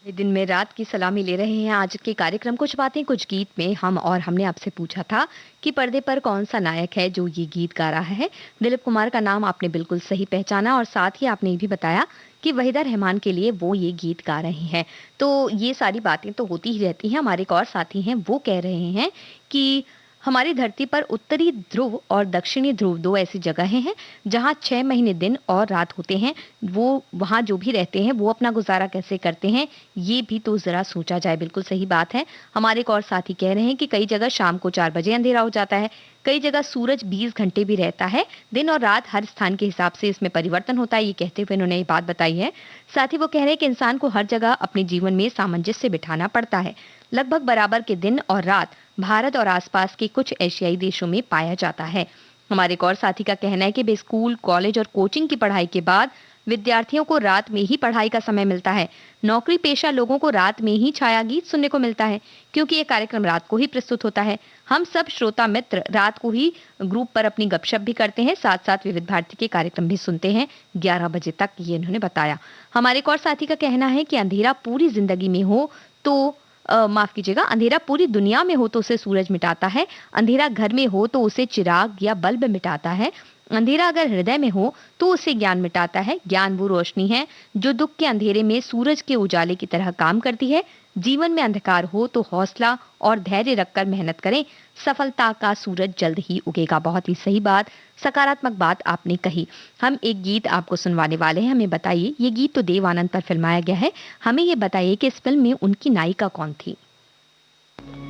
दिन में रात की सलामी ले रहे हैं आज के कार्यक्रम कुछ बातें कुछ गीत में हम, और हमने आपसे पूछा था कि पर्दे पर कौन सा नायक है जो ये गीत गा रहा है। दिलीप कुमार का नाम आपने बिल्कुल सही पहचाना, और साथ ही आपने ये भी बताया कि वहीदा रहमान के लिए वो ये गीत गा रहे हैं। तो ये सारी बातें तो होती ही रहती हैं। हमारे एक और साथी हैं, वो कह रहे हैं कि हमारी धरती पर उत्तरी ध्रुव और दक्षिणी ध्रुव दो ऐसी जगहें हैं जहां 6 महीने दिन और रात होते हैं। वो वहां जो भी रहते हैं वो अपना गुजारा कैसे करते हैं, ये भी तो जरा सोचा जाए। बिल्कुल सही बात है। हमारे एक और साथी कह रहे हैं कि कई जगह शाम को 4 बजे अंधेरा हो जाता है, कई जगह सूरज 20 घंटे भी रहता है। दिन और रात हर स्थान के हिसाब से इसमें परिवर्तन होता है, ये कहते हुए उन्होंने ये बात बताई है। साथ ही वो कह रहे हैं कि इंसान को हर जगह अपने जीवन में सामंजस्य बिठाना पड़ता है। लगभग बराबर के दिन और रात भारत और आसपास के कुछ एशियाई देशों में पाया जाता है। हमारे एक और साथी का कहना है कि वे स्कूल, कॉलेज और कोचिंग की पढ़ाई के बाद विद्यार्थियों को रात में ही पढ़ाई का समय मिलता है। नौकरी पेशा लोगों को रात में ही छाया गीत सुनने को मिलता है, क्योंकि ये कार्यक्रम रात को ही प्रस्तुत होता है। हम सब श्रोता मित्र रात को ही ग्रुप पर अपनी गपशप भी करते हैं, साथ साथ विविध भारती के कार्यक्रम भी सुनते हैं 11 बजे तक, ये इन्होंने बताया। हमारे एक और साथी का कहना है कि अंधेरा पूरी जिंदगी में हो तो माफ कीजिएगा, अंधेरा पूरी दुनिया में हो तो उसे सूरज मिटाता है, अंधेरा घर में हो तो उसे चिराग या बल्ब मिटाता है, अंधेरा अगर हृदय में हो तो उसे ज्ञान मिटाता है। ज्ञान वो रोशनी है जो दुख के अंधेरे में सूरज के उजाले की तरह काम करती है। जीवन में अंधकार हो तो हौसला और धैर्य रखकर मेहनत करें, सफलता का सूरज जल्द ही उगेगा। बहुत ही सही बात, सकारात्मक बात आपने कही। हम एक गीत आपको सुनवाने वाले हैं, हमें बताइए, ये गीत तो देव आनंद पर फिल्माया गया है, हमें ये बताइए कि इस फिल्म में उनकी नायिका कौन थी।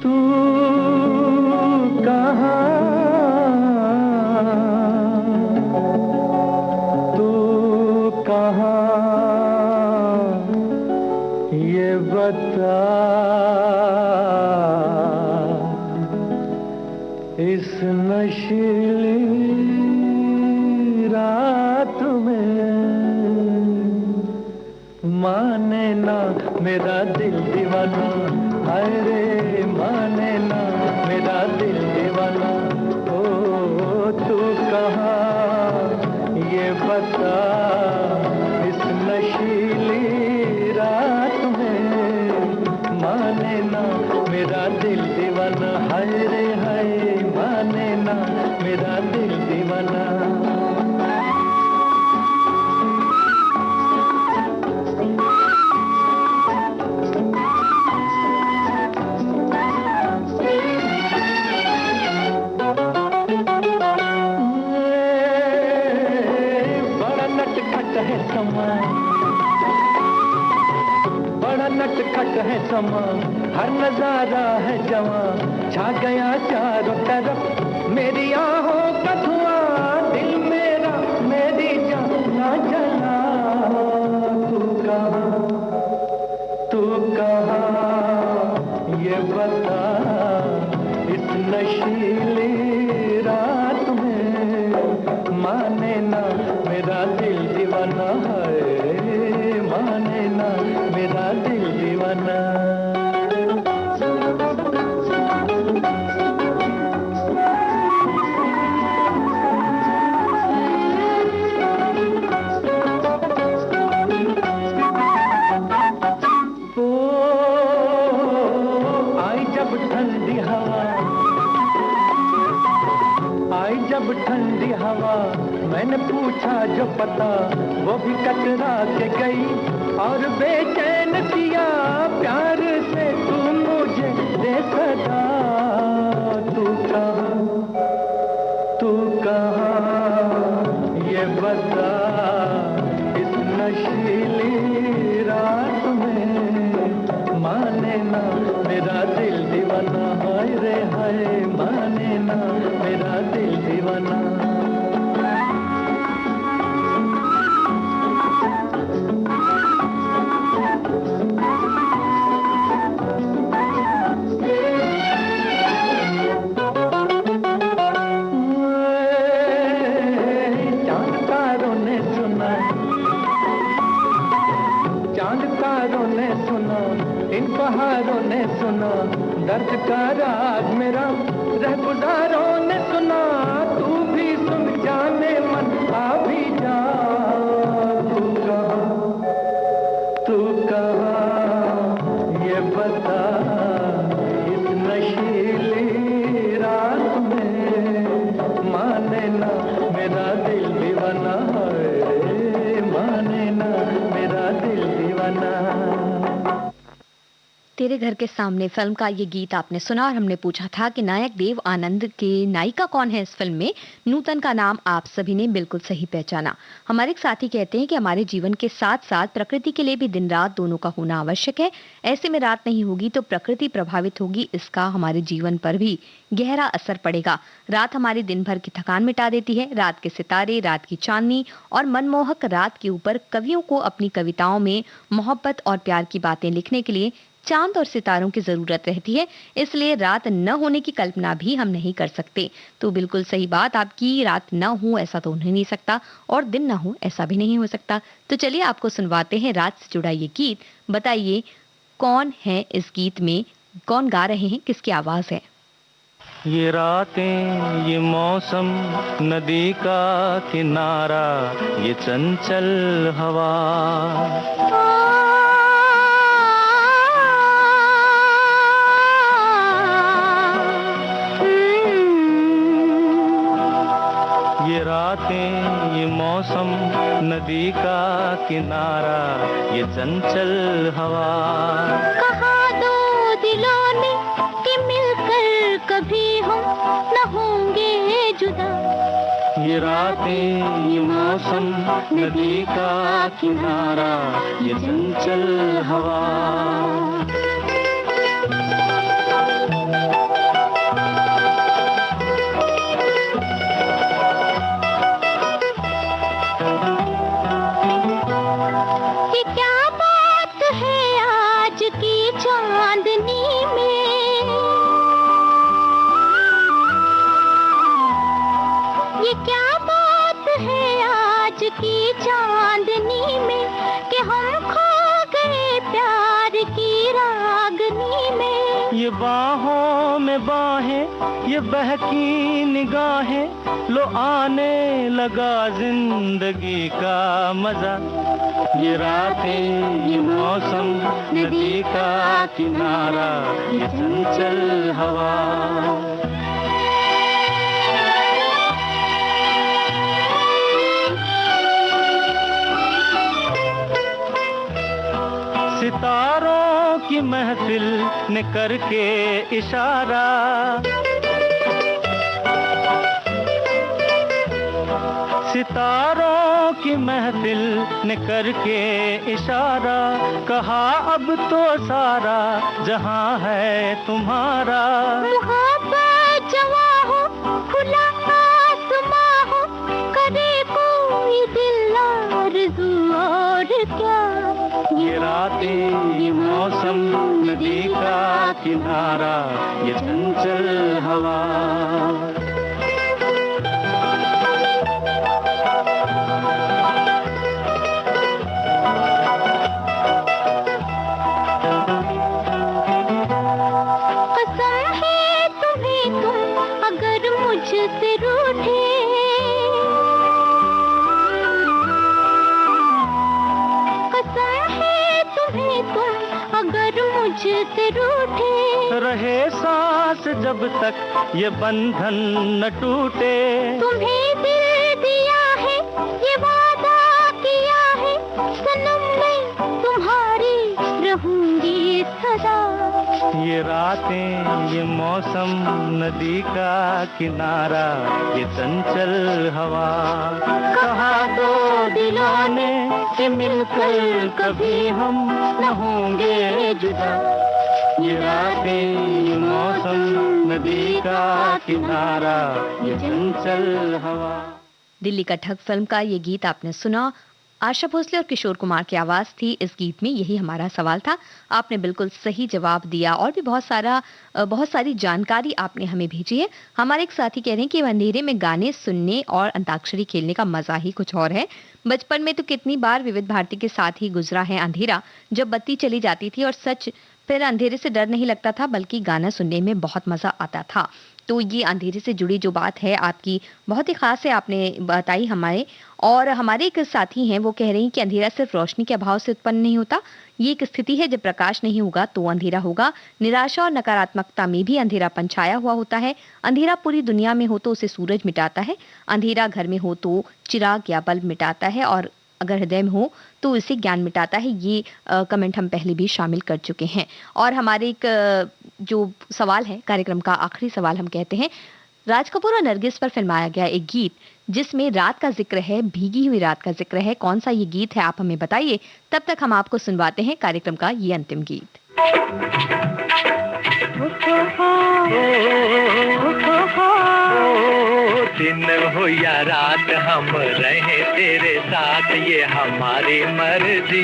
तू कहाँ, तू कहाँ ये बता, इस नशीली रात में माने ना मेरा दिल दीवाना, हाय रे माने ना मेरा दिल दीवाना। ओ तू कहाँ ये बता, इस नशीली रात में माने ना मेरा दिल दीवाना, हाय रे हाय माने ना मेरा दिल दीवाना। बड़ा नटखट है समा, हर नजारा है जवां, छा गया चारों तरफ मेरी आहों का धुआं, दिल मेरा मेरी जान ना जला। तू कहाँ ये बता, इस नशीली रात में माने ना मेरा दिल दीवाना, है माने ना मेरा दिल दीवाना। जब ठंडी हवा मैंने पूछा जो पता, वो भी कतरा के गई और बेचैन किया प्यार से तू मुझे दे सदा। तू कहाँ ये बता, इस नशीली रात में माने ना मेरा दिल दीवाना, हाय रे हाय माने ना मेरा दिल दीवाना। दर्द का राग मेरा रहगुजारों ने सुना, तू भी सुन जाने मन आ भी जा। तू कहाँ ये बता, इस नशीली रात में माने ना मेरा दिल दीवाना है, माने ना मेरा दिल दीवाना। तेरे घर के सामने फिल्म का ये गीत आपने सुना और हमने पूछा था कि नायक देव आनंद के नायिका कौन है इस फिल्म में। नूतन का नाम आप सभी ने बिल्कुल सही पहचाना। हमारे एक साथी कहते हैं कि हमारे जीवन के साथ साथ प्रकृति के लिए भी दिन रात दोनों का होना आवश्यक है। ऐसे में रात नहीं होगी तो प्रकृति प्रभावित होगी, इसका हमारे जीवन पर भी गहरा असर पड़ेगा। रात हमारे दिन भर की थकान मिटा देती है। रात के सितारे, रात की चांदनी और मनमोहक रात के ऊपर कवियों को अपनी कविताओं में मोहब्बत और प्यार की बातें लिखने के लिए चांद और सितारों की जरूरत रहती है, इसलिए रात न होने की कल्पना भी हम नहीं कर सकते। तो बिल्कुल सही बात आपकी, रात न हो ऐसा तो हो नहीं सकता और दिन न हो ऐसा भी नहीं हो सकता। तो चलिए आपको सुनवाते हैं रात से जुड़ा ये गीत। बताइए कौन है इस गीत में, कौन गा रहे हैं, किसकी आवाज है? ये रातें, ये मौसम, नदी का किनारा, ये चंचल हवा, ये रातें, ये मौसम, नदी का किनारा, ये चंचल हवा। कहा दो दिलों ने कि मिलकर कभी हम न होंगे जुदा। ये रातें, ये मौसम, नदी का किनारा, ये चंचल हवा। की चांदनी में कि हम खो गए प्यार की रागनी में। ये बाहों में बाहें, ये बहकी निगाहें, लो आने लगा जिंदगी का मजा। ये रातें, ये मौसम, नदी का किनारा, ये चंचल हवा। सितारों की महफिल ने करके इशारा, सितारों की महफिल ने करके इशारा, कहा अब तो सारा जहां है तुम्हारा। मुहब्बत जवां हो, खुला आसमां हो, करे कोई दिल आरज़ू और क्या। ये रातें, ये मौसम, नदी का किनारा, ये चंचल हवा। कसम है तुम्हें तुम अगर मुझसे रूठे, अगर मुझसे रूठे, रहे सांस जब तक ये बंधन न टूटे। तुम्हें दिल दिया है, ये वादा किया है, सनम मैं तुम्हारी रहूंगी सदा। ये रातें, ये मौसम, नदी का किनारा, ये चंचल हवा। कहा दो दिलों ने कि मिलकर कभी हम न होंगे जुदा। ये रातें, ये मौसम, नदी का किनारा, ये चंचल हवा। दिल्ली का ठग फिल्म का ये गीत आपने सुना। आशा भोसले और किशोर कुमार की आवाज थी इस गीत में। यही हमारा सवाल था, आपने बिल्कुल सही जवाब दिया और भी बहुत सारी जानकारी आपने हमें भेजी है। हमारे एक साथी कह रहे हैं कि अंधेरे में गाने सुनने और अंताक्षरी खेलने का मजा ही कुछ और है। बचपन में तो कितनी बार विविध भारती के साथ ही गुजरा है अंधेरा, जब बत्ती चली जाती थी और सच फिर अंधेरे से डर नहीं लगता था, बल्कि गाना सुनने में बहुत मज़ा आता था। तो ये अंधेरे से जुड़ी जो बात है आपकी, बहुत ही ख़ास है, आपने बताई हमारे। और हमारे एक साथी हैं, वो कह रही हैं कि अंधेरा सिर्फ़ रोशनी के अभाव से उत्पन्न नहीं होता, ये एक स्थिति है, जब प्रकाश नहीं होगा तो अंधेरा होगा। निराशा और नकारात्मकता में भी अंधेरापन छाया हुआ होता है। अंधेरा पूरी दुनिया में हो तो उसे सूरज मिटाता है, अंधेरा घर में हो तो चिराग या बल्ब मिटाता है, और अगर हृदय में हो तो इसे ज्ञान मिटाता है। ये कमेंट हम पहले भी शामिल कर चुके हैं। और हमारे एक जो सवाल है, कार्यक्रम का आखिरी सवाल हम कहते हैं, राज कपूर और नरगिस पर फिल्माया गया एक गीत जिसमें रात का जिक्र है, भीगी हुई रात का जिक्र है, कौन सा ये गीत है, आप हमें बताइए। तब तक हम आपको सुनवाते हैं कार्यक्रम का ये अंतिम गीत। दिन हो या रात हम रहे तेरे साथ, ये हमारी मर्जी।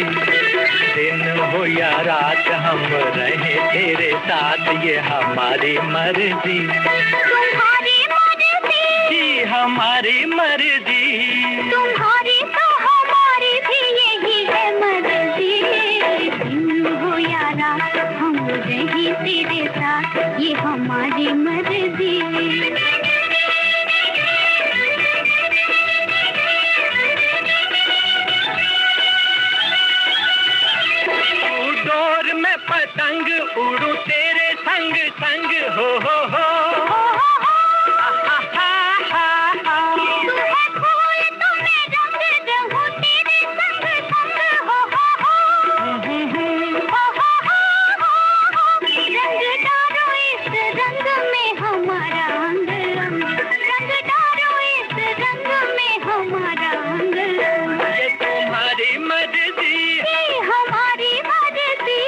दिन हो या रात हम रहे तेरे साथ, ये हमारी मर्जी। तुम्हारी मर्जी, जी हमारी मर्जी। तुम्हारी तो हमारी भी यही है मर्जी। दिन हो या रात हम रहे तेरे साथ, ये हमारी मर्जी। पतंग उड़ू तेरे संग संग, हो हो तुम्हें फूल तुम्हें रंग रहूं तेरे संग संग, हो रंग डालो इस रंग में हमारा अंग रंग, रंग डालो इस रंग में हमारा अंग रंग। ये तुम्हारी मर्जी, हमारी मर्जी।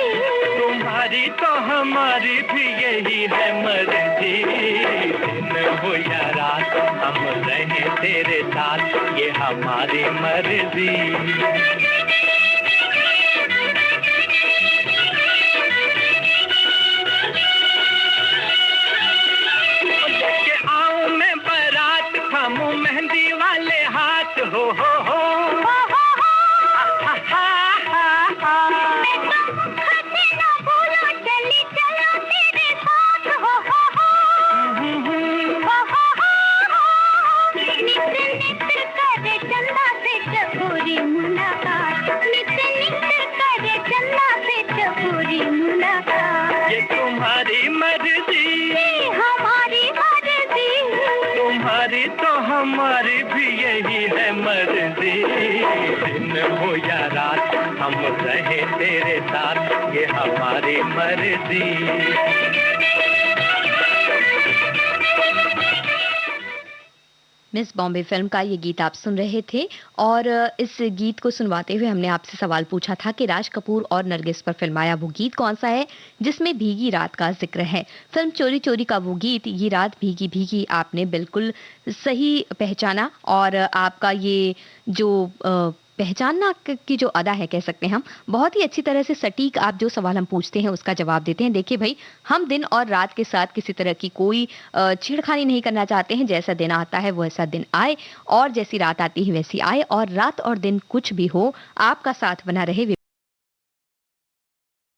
तुम्हारी तो हमारी भी यही है मर्जी। दिन हो या रात हम रहे तेरे साथ, ये हमारी मर्जी। के आऊं मैं बारात, थामूं मेहंदी वाले हाथ, हो ये तुम्हारी मर्जी, हमारी मर्जी। तुम्हारी तो हमारी भी यही है मर्जी। दिन हो या रात हम रहे तेरे साथ, ये हमारी मर्जी। मिस बॉम्बे फिल्म का ये गीत आप सुन रहे थे। और इस गीत को सुनवाते हुए हमने आपसे सवाल पूछा था कि राज कपूर और नरगिस पर फिल्माया वो गीत कौन सा है जिसमें भीगी रात का जिक्र है। फिल्म चोरी चोरी का वो गीत, ये रात भीगी भीगी, आपने बिल्कुल सही पहचाना। और आपका ये जो पहचानना की जो अदा है, कह सकते हैं हम, बहुत ही अच्छी तरह से सटीक आप जो सवाल हम पूछते हैं उसका जवाब देते हैं। देखिए भाई, हम दिन और रात के साथ किसी तरह की कोई छेड़खानी नहीं करना चाहते हैं। जैसा दिन आता है वैसा दिन आए, और जैसी रात आती है वैसी आए, और रात और दिन कुछ भी हो, आपका साथ बना रहे।